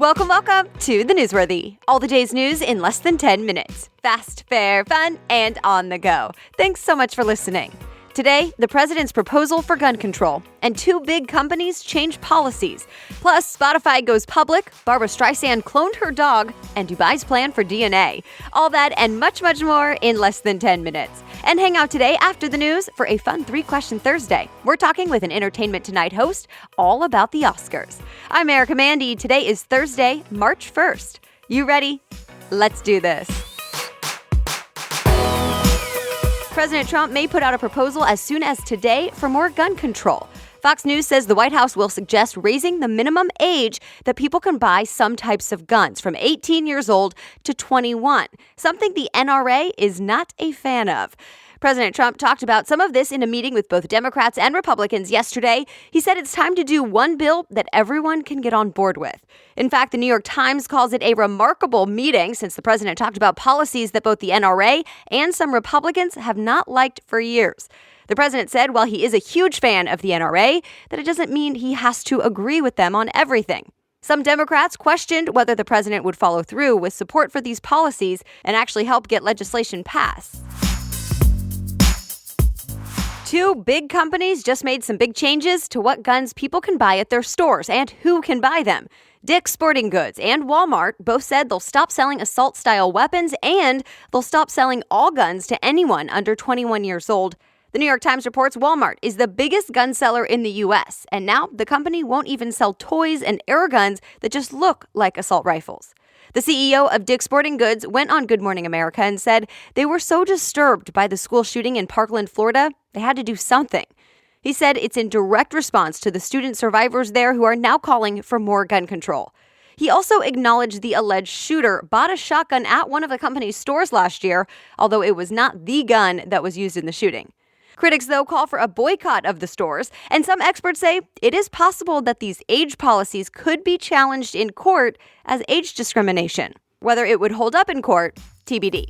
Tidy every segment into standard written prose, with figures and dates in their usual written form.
Welcome to the Newsworthy. All the day's news in less than 10 minutes. Fast, fair, fun, and on the go. Thanks so much for listening. Today, the president's proposal for gun control, and two big companies change policies. Plus, Spotify goes public, Barbra Streisand cloned her dog, and Dubai's plan for DNA. All that and much, much more in less than 10 minutes. And hang out today after the news for a fun 3-question Thursday. We're talking with an Entertainment Tonight host all about the Oscars. I'm Erica Mandy. Today is Thursday, March 1st. You ready? Let's do this. President Trump may put out a proposal as soon as today for more gun control. Fox News says the White House will suggest raising the minimum age that people can buy some types of guns from 18 years old to 21, something the NRA is not a fan of. President Trump talked about some of this in a meeting with both Democrats and Republicans yesterday. He said it's time to do one bill that everyone can get on board with. In fact, the New York Times calls it a remarkable meeting since the president talked about policies that both the NRA and some Republicans have not liked for years. The president said while he is a huge fan of the NRA, that it doesn't mean he has to agree with them on everything. Some Democrats questioned whether the president would follow through with support for these policies and actually help get legislation passed. Two big companies just made some big changes to what guns people can buy at their stores and who can buy them. Dick's Sporting Goods and Walmart both said they'll stop selling assault-style weapons and they'll stop selling all guns to anyone under 21 years old. The New York Times reports Walmart is the biggest gun seller in the U.S., and now the company won't even sell toys and air guns that just look like assault rifles. The CEO of Dick's Sporting Goods went on Good Morning America and said they were so disturbed by the school shooting in Parkland, Florida, they had to do something. He said it's in direct response to the student survivors there who are now calling for more gun control. He also acknowledged the alleged shooter bought a shotgun at one of the company's stores last year, although it was not the gun that was used in the shooting. Critics, though, call for a boycott of the stores, and some experts say it is possible that these age policies could be challenged in court as age discrimination. Whether it would hold up in court, TBD.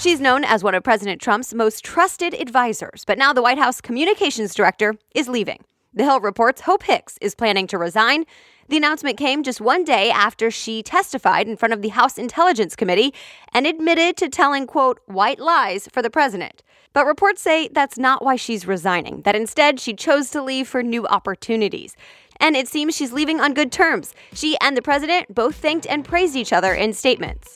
She's known as one of President Trump's most trusted advisors, but now the White House communications director is leaving. The Hill reports Hope Hicks is planning to resign. The announcement came just one day after she testified in front of the House Intelligence Committee and admitted to telling, quote, white lies for the president. But reports say that's not why she's resigning, that instead she chose to leave for new opportunities. And it seems she's leaving on good terms. She and the president both thanked and praised each other in statements.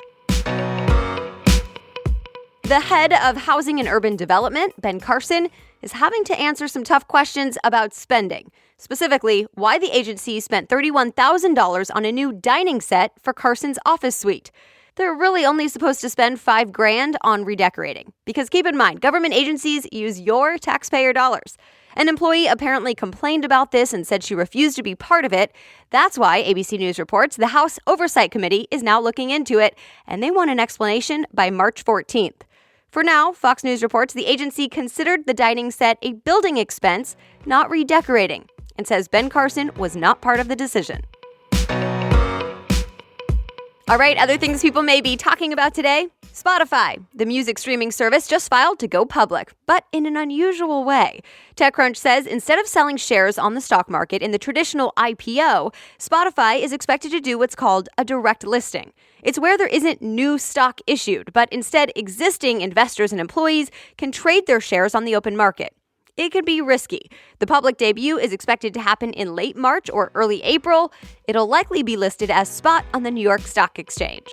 The head of Housing and Urban Development, Ben Carson, is having to answer some tough questions about spending. Specifically, why the agency spent $31,000 on a new dining set for Carson's office suite. They're really only supposed to spend $5,000 on redecorating. Because keep in mind, government agencies use your taxpayer dollars. An employee apparently complained about this and said she refused to be part of it. That's why, ABC News reports, the House Oversight Committee is now looking into it, and they want an explanation by March 14th. For now, Fox News reports the agency considered the dining set a building expense, not redecorating, and says Ben Carson was not part of the decision. All right, other things people may be talking about today. Spotify, the music streaming service, just filed to go public, but in an unusual way. TechCrunch says instead of selling shares on the stock market in the traditional IPO, Spotify is expected to do what's called a direct listing. It's where there isn't new stock issued, but instead existing investors and employees can trade their shares on the open market. It could be risky. The public debut is expected to happen in late March or early April. It'll likely be listed as Spot on the New York Stock Exchange.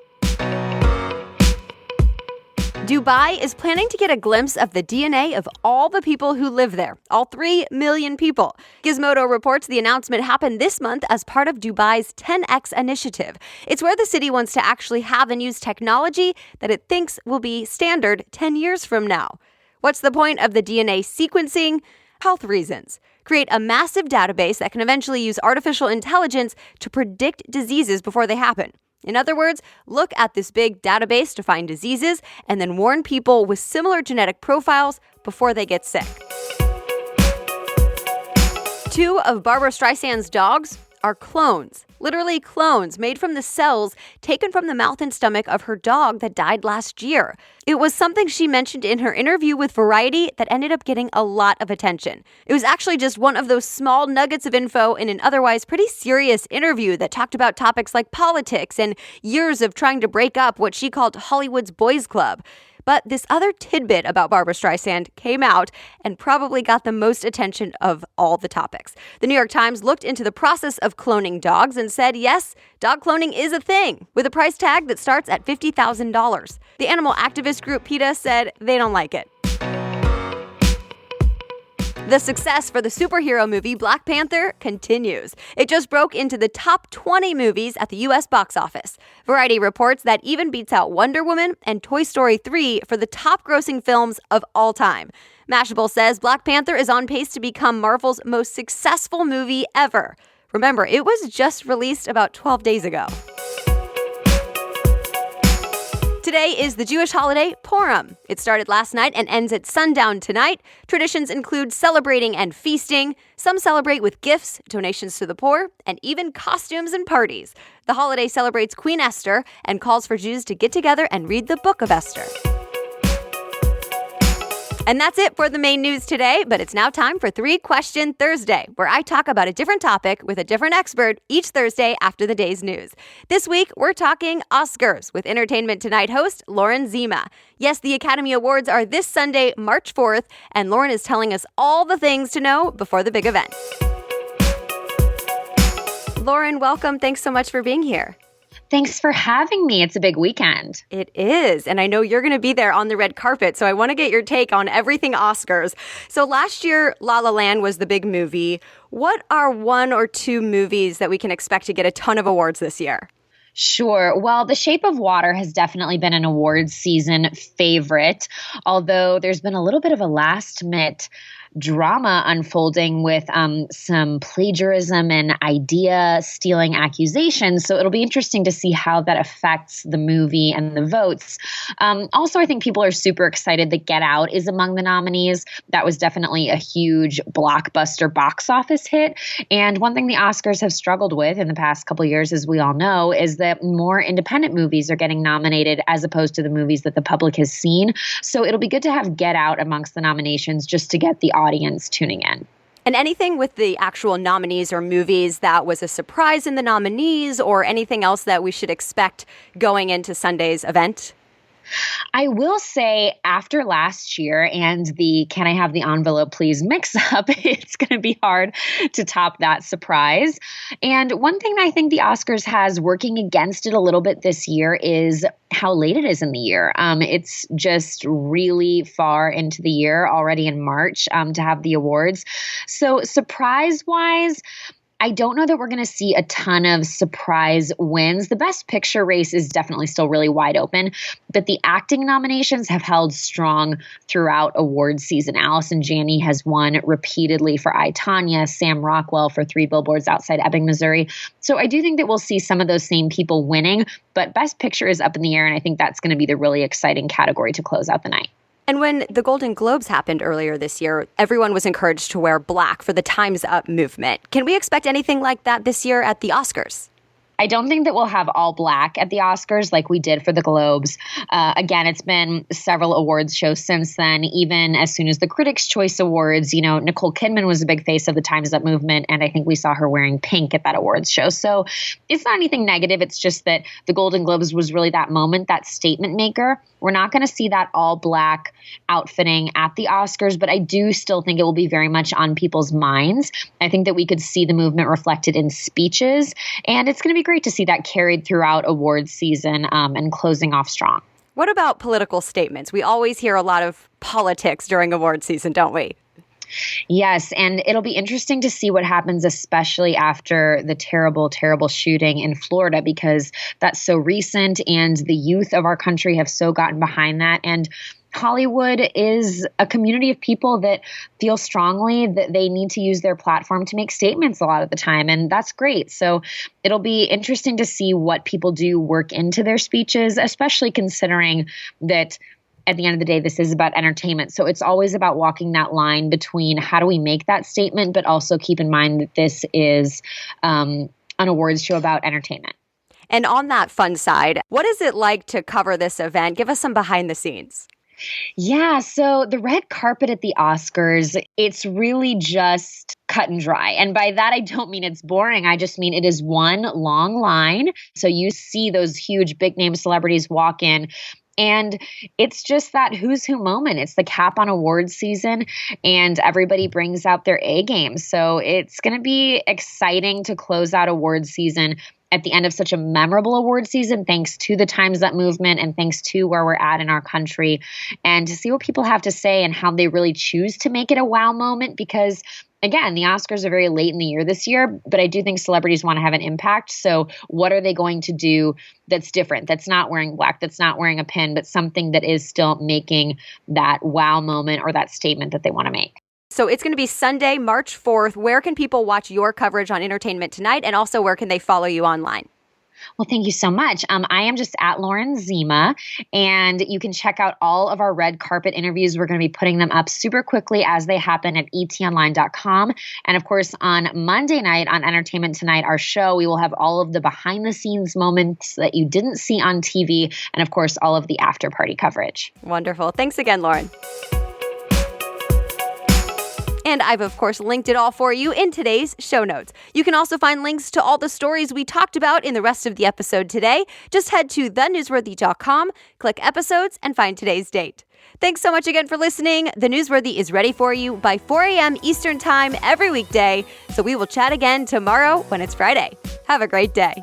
Dubai is planning to get a glimpse of the DNA of all the people who live there, all 3 million people. Gizmodo reports the announcement happened this month as part of Dubai's 10X initiative. It's where the city wants to actually have and use technology that it thinks will be standard 10 years from now. What's the point of the DNA sequencing? Health reasons. Create a massive database that can eventually use artificial intelligence to predict diseases before they happen. In other words, look at this big database to find diseases and then warn people with similar genetic profiles before they get sick. 2 of Barbra Streisand's dogs are clones. Literally clones made from the cells taken from the mouth and stomach of her dog that died last year. It was something she mentioned in her interview with Variety that ended up getting a lot of attention. It was actually just one of those small nuggets of info in an otherwise pretty serious interview that talked about topics like politics and years of trying to break up what she called Hollywood's boys club. But this other tidbit about Barbra Streisand came out and probably got the most attention of all the topics. The New York Times looked into the process of cloning dogs and said, yes, dog cloning is a thing, with a price tag that starts at $50,000. The animal activist group PETA said they don't like it. The success for the superhero movie Black Panther continues. It just broke into the top 20 movies at the U.S. box office. Variety reports that even beats out Wonder Woman and Toy Story 3 for the top grossing films of all time. Mashable says Black Panther is on pace to become Marvel's most successful movie ever. Remember, it was just released about 12 days ago. Today is the Jewish holiday Purim. It started last night and ends at sundown tonight. Traditions include celebrating and feasting. Some celebrate with gifts, donations to the poor, and even costumes and parties. The holiday celebrates Queen Esther and calls for Jews to get together and read the Book of Esther. And that's it for the main news today, but it's now time for 3 Question Thursday, where I talk about a different topic with a different expert each Thursday after the day's news. This week, we're talking Oscars with Entertainment Tonight host Lauren Zima. Yes, the Academy Awards are this Sunday, March 4th, and Lauren is telling us all the things to know before the big event. Lauren, welcome. Thanks so much for being here. Thanks for having me. It's a big weekend. It is. And I know you're going to be there on the red carpet. So I want to get your take on everything Oscars. So last year, La La Land was the big movie. What are 1 or 2 movies that we can expect to get a ton of awards this year? Sure. Well, The Shape of Water has definitely been an awards season favorite, although there's been a little bit of a last-minute drama unfolding with some plagiarism and idea stealing accusations. So it'll be interesting to see how that affects the movie and the votes. Also, I think people are super excited that Get Out is among the nominees. That was definitely a huge blockbuster box office hit. And one thing the Oscars have struggled with in the past couple of years, as we all know, is that more independent movies are getting nominated as opposed to the movies that the public has seen. So it'll be good to have Get Out amongst the nominations just to get the audience tuning in. And anything with the actual nominees or movies that was a surprise in the nominees or anything else that we should expect going into Sunday's event? I will say after last year and the "can I have the envelope please" mix up, it's going to be hard to top that surprise. And one thing I think the Oscars has working against it a little bit this year is how late it is in the year. It's just really far into the year, already in March, to have the awards. So surprise-wise, I don't know that we're going to see a ton of surprise wins. The Best Picture race is definitely still really wide open, but the acting nominations have held strong throughout awards season. Allison Janney has won repeatedly for I, Tonya, Sam Rockwell for 3 Billboards Outside Ebbing, Missouri. So I do think that we'll see some of those same people winning, but Best Picture is up in the air, and I think that's going to be the really exciting category to close out the night. And when the Golden Globes happened earlier this year, everyone was encouraged to wear black for the Time's Up movement. Can we expect anything like that this year at the Oscars? I don't think that we'll have all black at the Oscars like we did for the Globes. Again, it's been several awards shows since then, even as soon as the Critics' Choice Awards. You know, Nicole Kidman was a big face of the Time's Up movement, and I think we saw her wearing pink at that awards show. So it's not anything negative. It's just that the Golden Globes was really that moment, that statement maker. We're not going to see that all black outfitting at the Oscars, but I do still think it will be very much on people's minds. I think that we could see the movement reflected in speeches, and it's going to be great to see that carried throughout awards season and closing off strong. What about political statements? We always hear a lot of politics during awards season, don't we? Yes, and it'll be interesting to see what happens, especially after the terrible, terrible shooting in Florida, because that's so recent and the youth of our country have so gotten behind that. And Hollywood is a community of people that feel strongly that they need to use their platform to make statements a lot of the time, and that's great. So it'll be interesting to see what people do work into their speeches, especially considering that at the end of the day, this is about entertainment. So it's always about walking that line between how do we make that statement, but also keep in mind that this is an awards show about entertainment. And on that fun side, what is it like to cover this event? Give us some behind the scenes. Yeah, so the red carpet at the Oscars, it's really just cut and dry. And by that, I don't mean it's boring. I just mean it is one long line. So you see those huge big name celebrities walk in. And it's just that who's who moment. It's the cap on awards season, and everybody brings out their A game. So it's going to be exciting to close out awards season at the end of such a memorable award season, thanks to the Time's Up movement and thanks to where we're at in our country, and to see what people have to say and how they really choose to make it a wow moment. Because again, the Oscars are very late in the year this year, but I do think celebrities want to have an impact. So what are they going to do that's different, that's not wearing black, that's not wearing a pin, but something that is still making that wow moment or that statement that they want to make? So it's going to be Sunday, March 4th. Where can people watch your coverage on Entertainment Tonight? And also, where can they follow you online? Well, thank you so much. I am just at Lauren Zima, and you can check out all of our red carpet interviews. We're going to be putting them up super quickly as they happen at etonline.com. And of course, on Monday night on Entertainment Tonight, our show, we will have all of the behind the scenes moments that you didn't see on TV, and of course, all of the after party coverage. Wonderful. Thanks again, Lauren. And I've, of course, linked it all for you in today's show notes. You can also find links to all the stories we talked about in the rest of the episode today. Just head to thenewsworthy.com, click episodes, and find today's date. Thanks so much again for listening. The Newsworthy is ready for you by 4 a.m. Eastern Time every weekday. So we will chat again tomorrow when it's Friday. Have a great day.